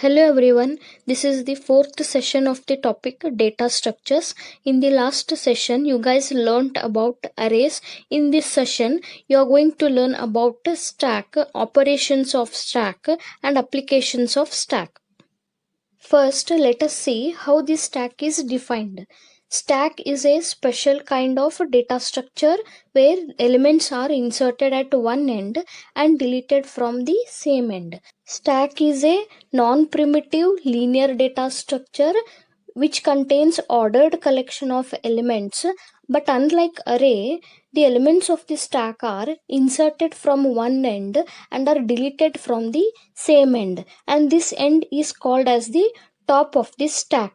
Hello everyone, this is the fourth session of the topic data structures. In the last session, you guys learned about arrays. In this session, you are going to learn about stack, operations of stack, and applications of stack. First, let us see how the stack is defined. Stack is a special kind of data structure where elements are inserted at one end and deleted from the same end. Stack is a non-primitive linear data structure which contains ordered collection of elements, but unlike array, the elements of the stack are inserted from one end and are deleted from the same end, and this end is called as the top of the stack.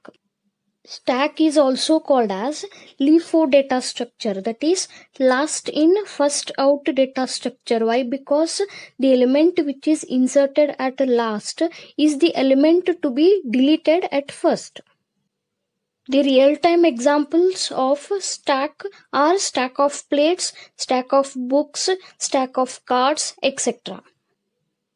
Stack is also called as LIFO data structure, that is last in first out data structure. Why? Because the element which is inserted at last is the element to be deleted at first. The real-time examples of stack are stack of plates, stack of books, stack of cards, etc.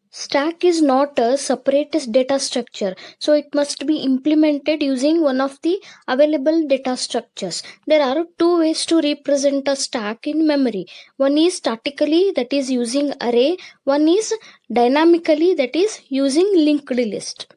Stack is not a separate data structure, so it must be implemented using one of the available data structures. There are two ways to represent a stack in memory. One is statically, that is using array. One is dynamically, that is using linked list.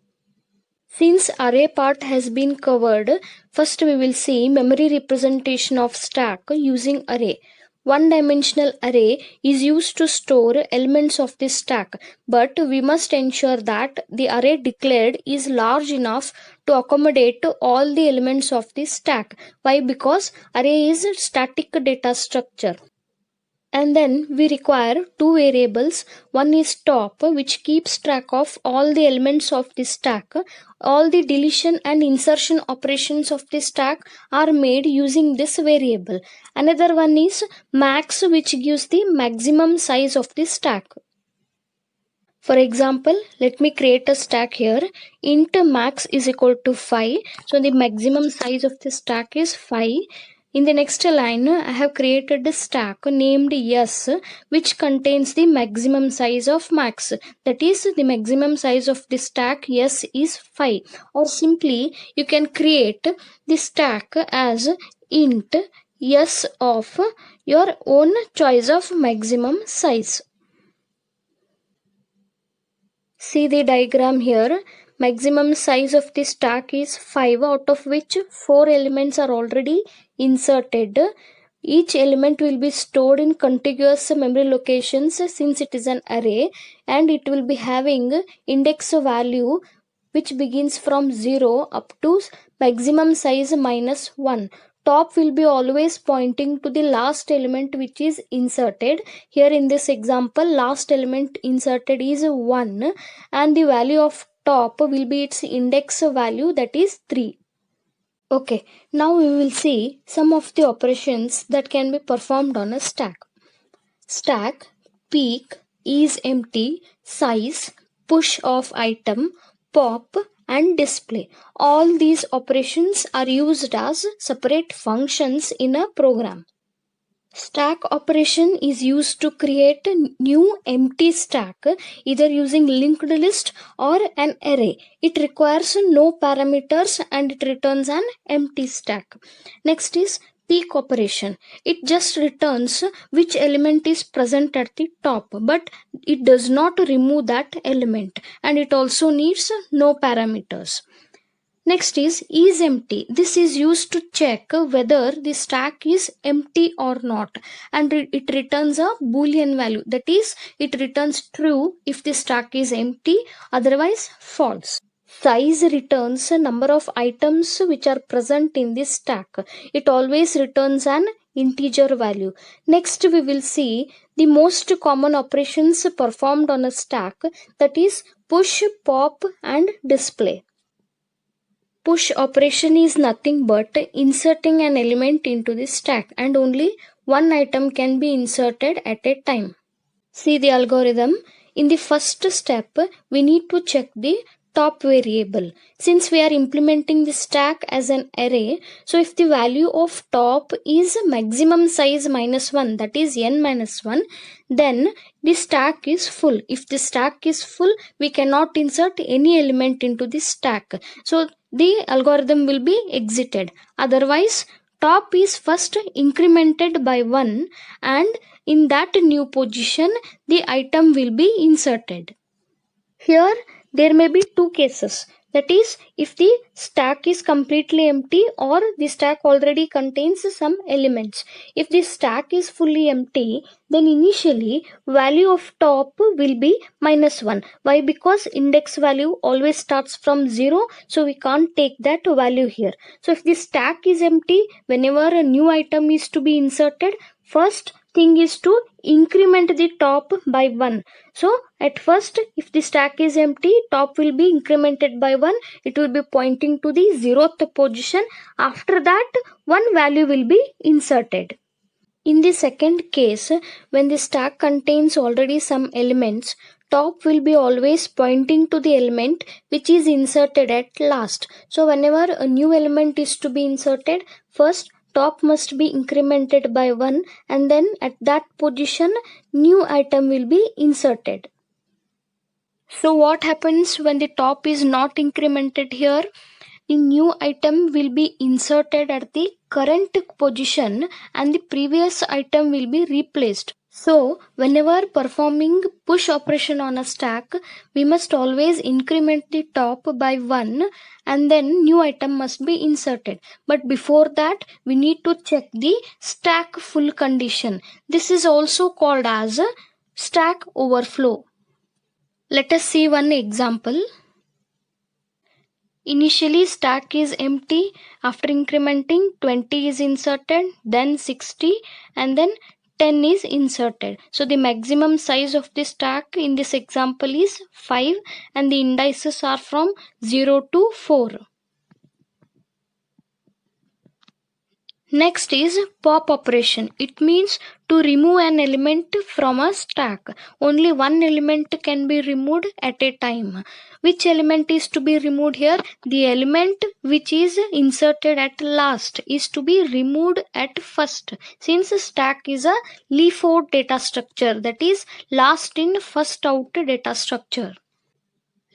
Since array part has been covered, first we will see memory representation of stack using array. One-dimensional array is used to store elements of the stack, but we must ensure that the array declared is large enough to accommodate all the elements of the stack. Why? Because array is a static data structure. And then we require two variables. One is top, which keeps track of all the elements of the stack. All the deletion and insertion operations of the stack are made using this variable. Another one is max, which gives the maximum size of the stack. For example, let me create a stack here. Int max is equal to 5. So the maximum size of the stack is 5. In the next line, I have created a stack named S, which contains the maximum size of max. That is, the maximum size of the stack S is 5. Or simply, you can create the stack as int S of your own choice of maximum size. See the diagram here. Maximum size of the stack is 5, out of which 4 elements are already inserted. Each element will be stored in contiguous memory locations since it is an array, and it will be having index value which begins from 0 up to maximum size minus 1. Top will be always pointing to the last element which is inserted. Here in this example, last element inserted is 1 and the value of top will be its index value, that is 3. Okay, now we will see some of the operations that can be performed on a stack. Stack, peek, is empty, size, push of item, pop, and display. All these operations are used as separate functions in a program. Stack operation is used to create a new empty stack, either using linked list or an array. It requires no parameters and it returns an empty stack. Next is peek operation. It just returns which element is present at the top, but it does not remove that element, and it also needs no parameters. Next is empty. This is used to check whether the stack is empty or not, and it returns a boolean value, that is, it returns true if the stack is empty, otherwise false. Size returns a number of items which are present in this stack. It always returns an integer value. Next we will see the most common operations performed on a stack, that is push, pop, and display. Push operation is nothing but inserting an element into the stack, and only one item can be inserted at a time. See the algorithm. In the first step, we need to check the top variable. Since we are implementing the stack as an array, so if the value of top is maximum size -1, that is n minus 1, then the stack is full. If the stack is full, we cannot insert any element into the stack. So the algorithm will be exited. Otherwise, top is first incremented by 1, and in that new position the item will be inserted. Here there may be two cases, that is, if the stack is completely empty or the stack already contains some elements. If the stack is fully empty, then initially value of top will be -1. Why? Because index value always starts from 0, so we can't take that value here. So if the stack is empty, whenever a new item is to be inserted, first thing is to increment the top by 1. So at first, if the stack is empty, top will be incremented by 1. It will be pointing to the 0th position. After that, one value will be inserted. In the second case, when the stack contains already some elements, top will be always pointing to the element which is inserted at last. So whenever a new element is to be inserted, first top must be incremented by 1, and then at that position new item will be inserted. So what happens when the top is not incremented here? The new item will be inserted at the current position and the previous item will be replaced. So whenever performing push operation on a stack, we must always increment the top by 1 and then new item must be inserted. But before that, we need to check the stack full condition. This is also called as a stack overflow. Let us see one example. Initially stack is empty. After incrementing, 20 is inserted, then 60, and then 10 is inserted. So the maximum size of the stack in this example is 5 and the indices are from 0 to 4. Next is pop operation. It means to remove an element from a stack. Only one element can be removed at a time. Which element is to be removed here? The element which is inserted at last is to be removed at first. Since stack is a LIFO data structure, that is last in first out data structure.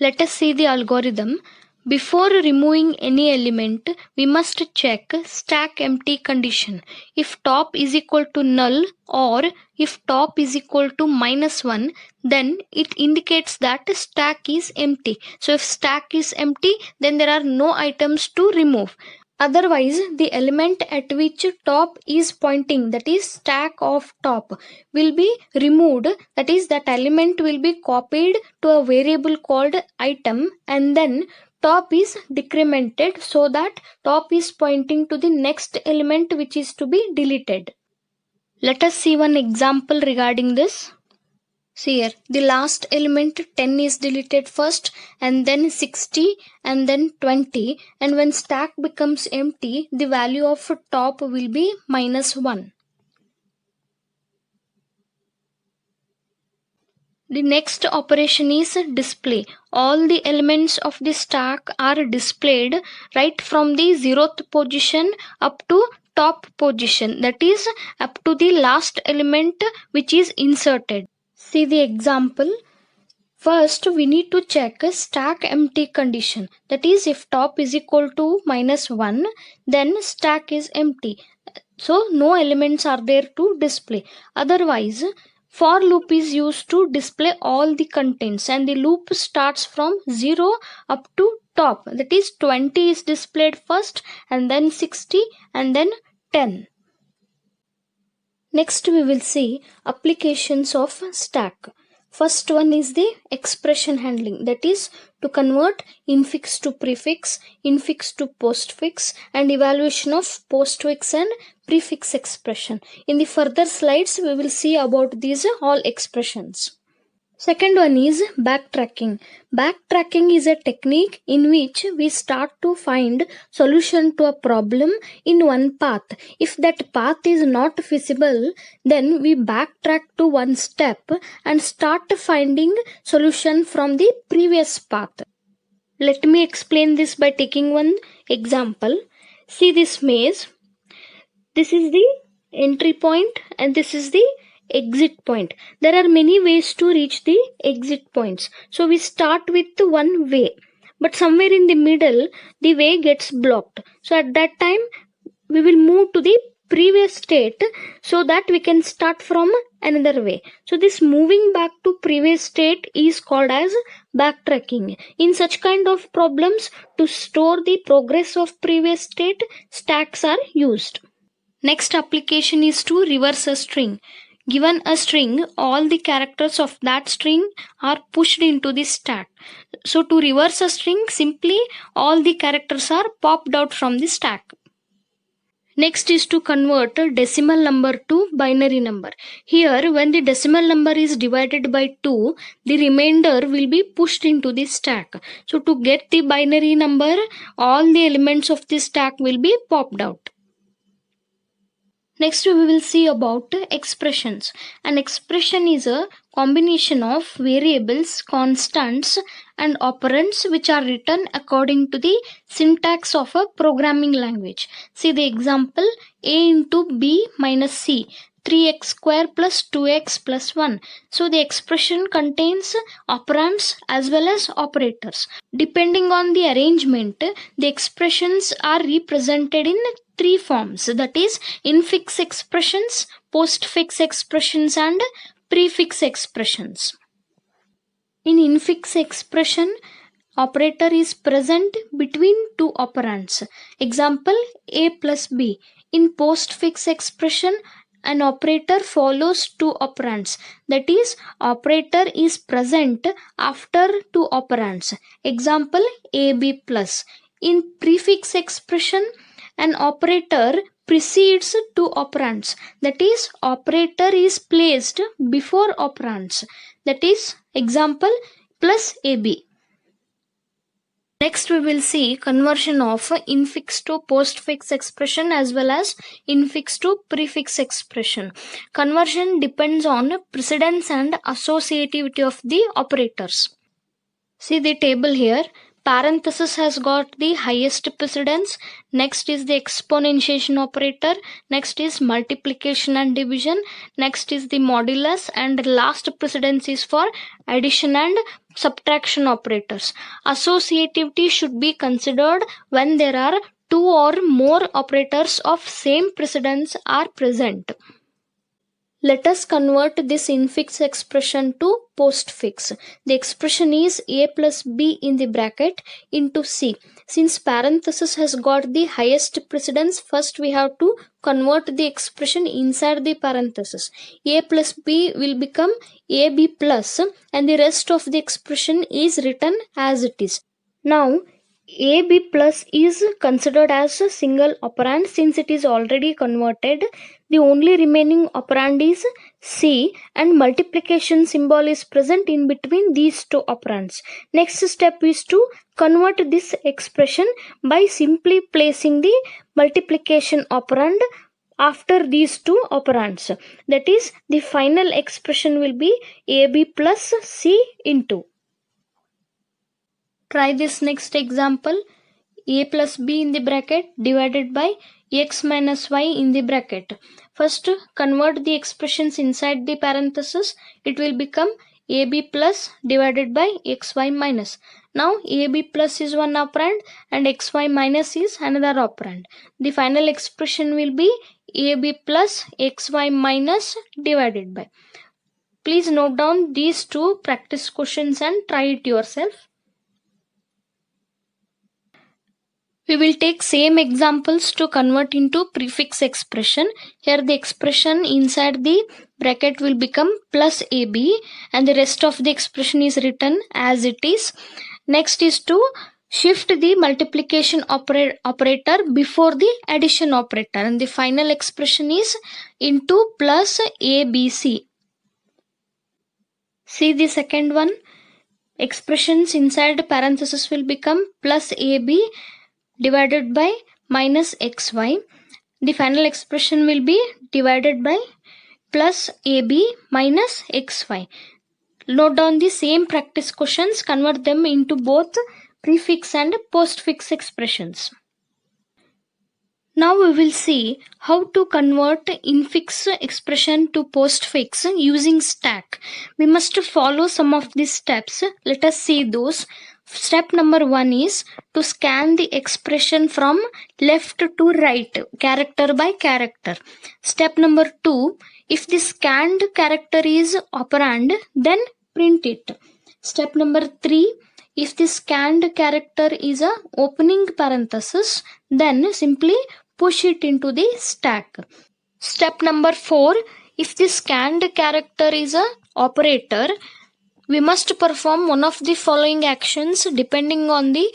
Let us see the algorithm. Before removing any element, we must check stack empty condition. If top is equal to null or if top is equal to -1, then it indicates that stack is empty. So if stack is empty, then there are no items to remove. Otherwise, the element at which top is pointing, that is stack of top, will be removed. That is, that element will be copied to a variable called item, and then top is decremented so that top is pointing to the next element which is to be deleted. Let us see one example regarding this. See here, the last element 10 is deleted first, and then 60, and then 20, and when stack becomes empty, the value of top will be -1. The next operation is display. All the elements of the stack are displayed right from the 0th position up to top position, that is up to the last element which is inserted. See the example. First, we need to check a stack empty condition. That is, if top is equal to -1, then stack is empty. So, no elements are there to display. Otherwise, for loop is used to display all the contents, and the loop starts from 0 up to top. That is, 20 is displayed first, and then 60, and then 10. Next, we will see applications of stack. First one is the expression handling, that is to convert infix to prefix, infix to postfix, and evaluation of postfix and prefix expression. In the further slides, we will see about these all expressions. Second one is backtracking. Backtracking is a technique in which we start to find solution to a problem in one path. If that path is not feasible, then we backtrack to one step and start finding solution from the previous path. Let me explain this by taking one example. See this maze. This is the entry point and this is the exit point. There are many ways to reach the exit points. So we start with one way, but somewhere in the middle the way gets blocked. So at that time we will move to the previous state so that we can start from another way. So this moving back to previous state is called as backtracking. In such kind of problems, to store the progress of previous state, stacks are used. Next application is to reverse a string. Given a string, all the characters of that string are pushed into the stack. So to reverse a string, simply all the characters are popped out from the stack. Next is to convert a decimal number to binary number. Here, when the decimal number is divided by 2, the remainder will be pushed into the stack. So to get the binary number, all the elements of the stack will be popped out. Next we will see about expressions. An expression is a combination of variables, constants and operands which are written according to the syntax of a programming language. See the example: a into b minus c, 3x square plus 2x plus 1. So the expression contains operands as well as operators. Depending on the arrangement, the expressions are represented in three forms, that is infix expressions, postfix expressions and prefix expressions. In infix expression, operator is present between two operands. Example, a plus b. In postfix expression, an operator follows two operands, that is operator is present after two operands. Example, ab plus. In prefix expression, an operator precedes two operands, that is operator is placed before operands, that is example plus ab. Next we will see conversion of infix to postfix expression as well as infix to prefix expression. Conversion depends on precedence and associativity of the operators. See the table here. Parenthesis has got the highest precedence. Next is the exponentiation operator. Next is multiplication and division. Next is the modulus, and last precedence is for addition and subtraction operators. Associativity should be considered when there are two or more operators of same precedence are present. Let us convert this infix expression to postfix. The expression is a plus b in the bracket into c. Since parenthesis has got the highest precedence, first we have to convert the expression inside the parenthesis. A plus b will become ab plus and the rest of the expression is written as it is. Now, ab plus is considered as a single operand since it is already converted. The only remaining operand is c and multiplication symbol is present in between these two operands. Next step is to convert this expression by simply placing the multiplication operand after these two operands. That is, the final expression will be ab plus c into. Try this next example. A plus b in the bracket divided by x minus y in the bracket. First, convert the expressions inside the parenthesis. It will become ab plus divided by xy minus. Now ab plus is one operand and xy minus is another operand. The final expression will be ab plus xy minus divided by. Please note down these two practice questions and try it yourself. We will take same examples to convert into prefix expression. Here the expression inside the bracket will become plus ab and the rest of the expression is written as it is. Next is to shift the multiplication operator before the addition operator and the final expression is into plus abc. See the second one. Expressions inside parenthesis will become plus ab divided by minus xy. The final expression will be divided by plus ab minus xy. Note down the same practice questions, convert them into both prefix and postfix expressions. Now we will see how to convert infix expression to postfix using stack. We must follow some of these steps. Let us see those. Step number 1 is to scan the expression from left to right, character by character. Step number 2, if the scanned character is operand, then print it. Step number 3, if the scanned character is a opening parenthesis, then simply push it into the stack. Step number 4, if the scanned character is a operator, we must perform one of the following actions depending on the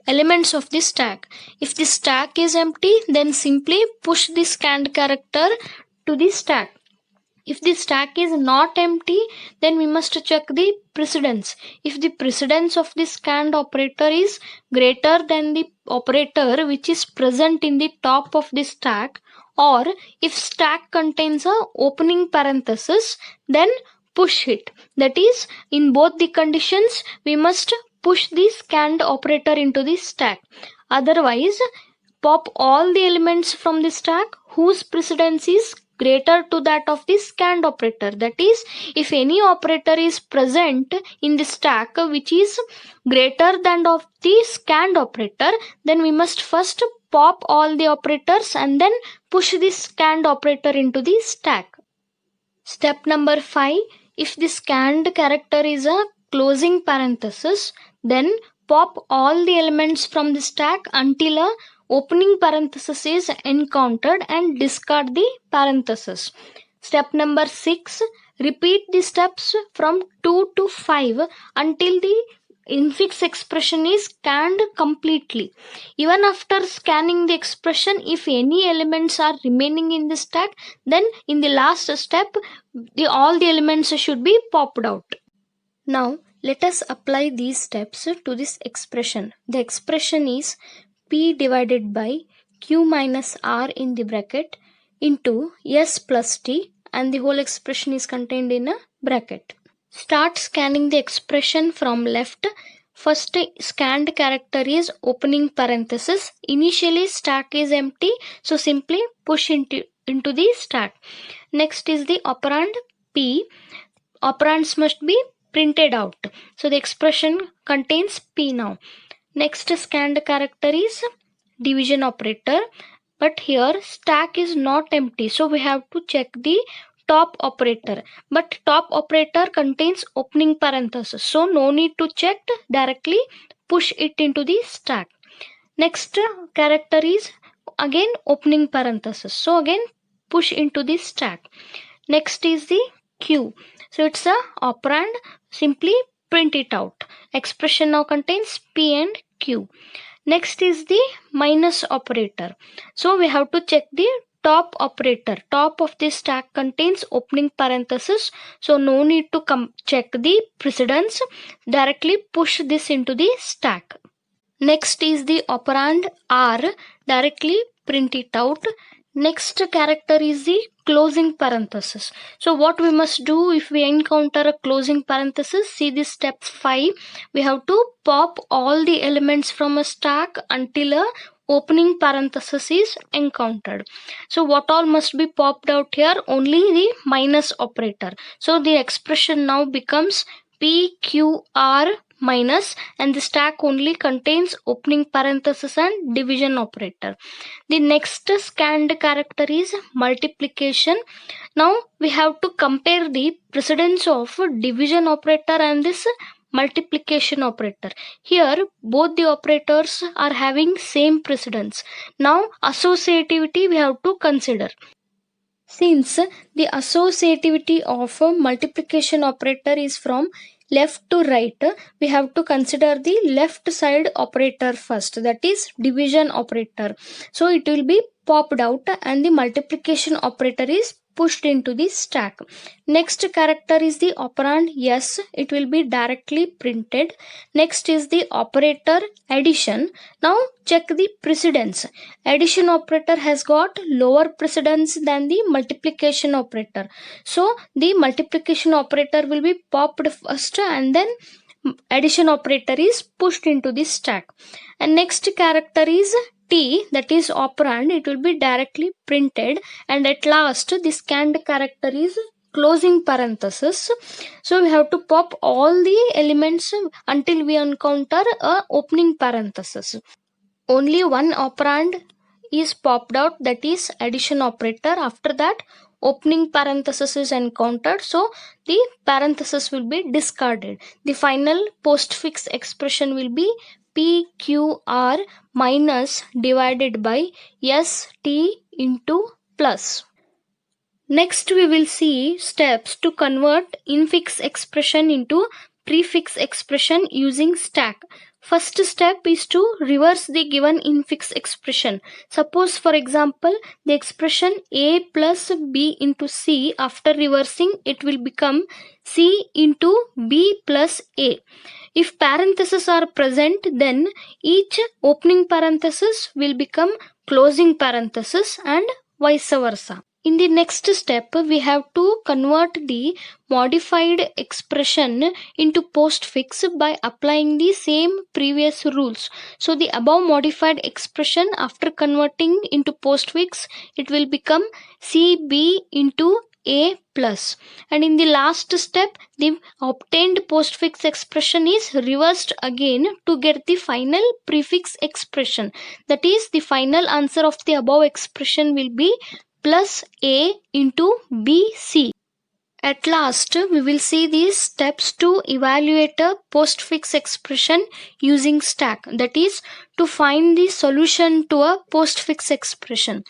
elements of the stack. If the stack is empty, then simply push the scanned character to the stack. If the stack is not empty, then we must check the precedence. If the precedence of the scanned operator is greater than the operator which is present in the top of the stack, or if stack contains a opening parenthesis, then push it. That is, in both the conditions, we must push the scanned operator into the stack. Otherwise, pop all the elements from the stack whose precedence is greater to that of the scanned operator. That is, if any operator is present in the stack which is greater than of the scanned operator, then we must first pop all the operators and then push the scanned operator into the stack. Step number 5, if the scanned character is a closing parenthesis, then pop all the elements from the stack until a opening parenthesis is encountered and discard the parenthesis. Step number 6, repeat the steps from 2 to 5 until the infix expression is scanned completely. Even after scanning the expression, if any elements are remaining in the stack, then in the last step, all the elements should be popped out. Now, let us apply these steps to this expression. The expression is P divided by Q minus R in the bracket into S plus T, and the whole expression is contained in a bracket. Start scanning the expression from left. First scanned character is opening parenthesis. Initially stack is empty, so simply push into the stack. Next is the operand P. Operands must be printed out. So the expression contains P now. Next scanned character is division operator, but here stack is not empty, so we have to check the top operator, but top operator contains opening parenthesis, so no need to check, directly push it into the stack. Next character is again opening parenthesis, so again push into the stack. Next is the Q, so it's a operand, simply print it out. Expression now contains P and Q. Next is the minus operator, so we have to check the top operator. Top of the stack contains opening parenthesis, so no need to check the precedence, directly push this into the stack. Next is the operand R, directly print it out. Next character is the closing parenthesis. So what we must do if we encounter a closing parenthesis, see this step 5, we have to pop all the elements from a stack until a opening parenthesis is encountered. So what all must be popped out here? Only the minus operator. So the expression now becomes PQR minus, and the stack only contains opening parenthesis and division operator. The next scanned character is multiplication. Now we have to compare the precedence of division operator and this multiplication operator. Here both the operators are having same precedence. Now associativity we have to consider. Since the associativity of multiplication operator is from left to right, we have to consider the left side operator first, that is division operator. So it will be popped out and the multiplication operator is pushed into the stack. Next character is the operand S, it will be directly printed. Next is the operator addition. Now check the precedence. Addition operator has got lower precedence than the multiplication operator, so the multiplication operator will be popped first and then addition operator is pushed into the stack. And next character is T, that is operand. It will be directly printed. And at last the scanned character is closing parenthesis. So we have to pop all the elements until we encounter a opening parenthesis. Only one operand is popped out, that is addition operator. After that opening parenthesis is encountered, so the parenthesis will be discarded. The final postfix expression will be PQR minus divided by ST into plus. Next we will see steps to convert infix expression into prefix expression using stack. First step is to reverse the given infix expression. Suppose for example the expression A plus B into C, after reversing it will become C into B plus A. If parentheses are present, then each opening parenthesis will become closing parenthesis and vice versa. In the next step, we have to convert the modified expression into postfix by applying the same previous rules. So the above modified expression, after converting into postfix, it will become CB into A plus. And in the last step, the obtained postfix expression is reversed again to get the final prefix expression. That is, the final answer of the above expression will be plus A into BC. At last, we will see these steps to evaluate a postfix expression using stack. That is, to find the solution to a postfix expression.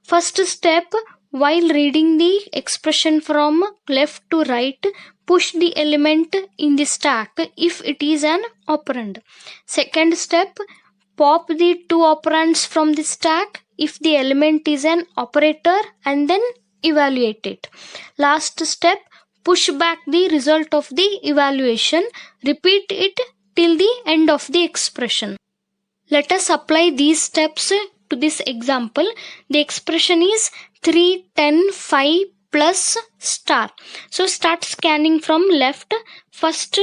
First step, while reading the expression from left to right, push the element in the stack if it is an operand. Second step, pop the two operands from the stack if the element is an operator and then evaluate it. Last step, push back the result of the evaluation. Repeat it till the end of the expression. Let us apply these steps to this example. The expression is 3, 10, 5 plus star. So start scanning from left. First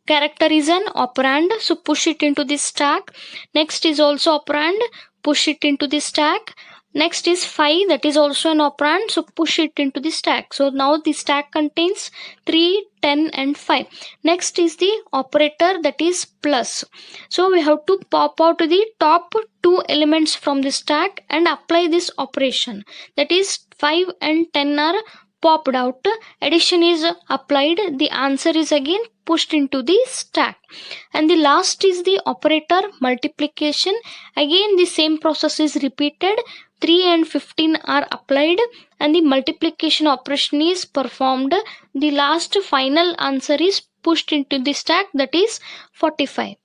character is an operand, so push it into the stack. Next is also operand, push it into the stack. Next is 5, that is also an operand, so push it into the stack. So now the stack contains 3, 10 and 5. Next is the operator, that is plus. So we have to pop out the top two elements from the stack and apply this operation. That is 5 and 10 are popped out, addition is applied, the answer is again pushed into the stack. And the last is the operator multiplication. Again the same process is repeated. 3 and 15 are applied and the multiplication operation is performed. The last final answer is pushed into the stack, that is 45.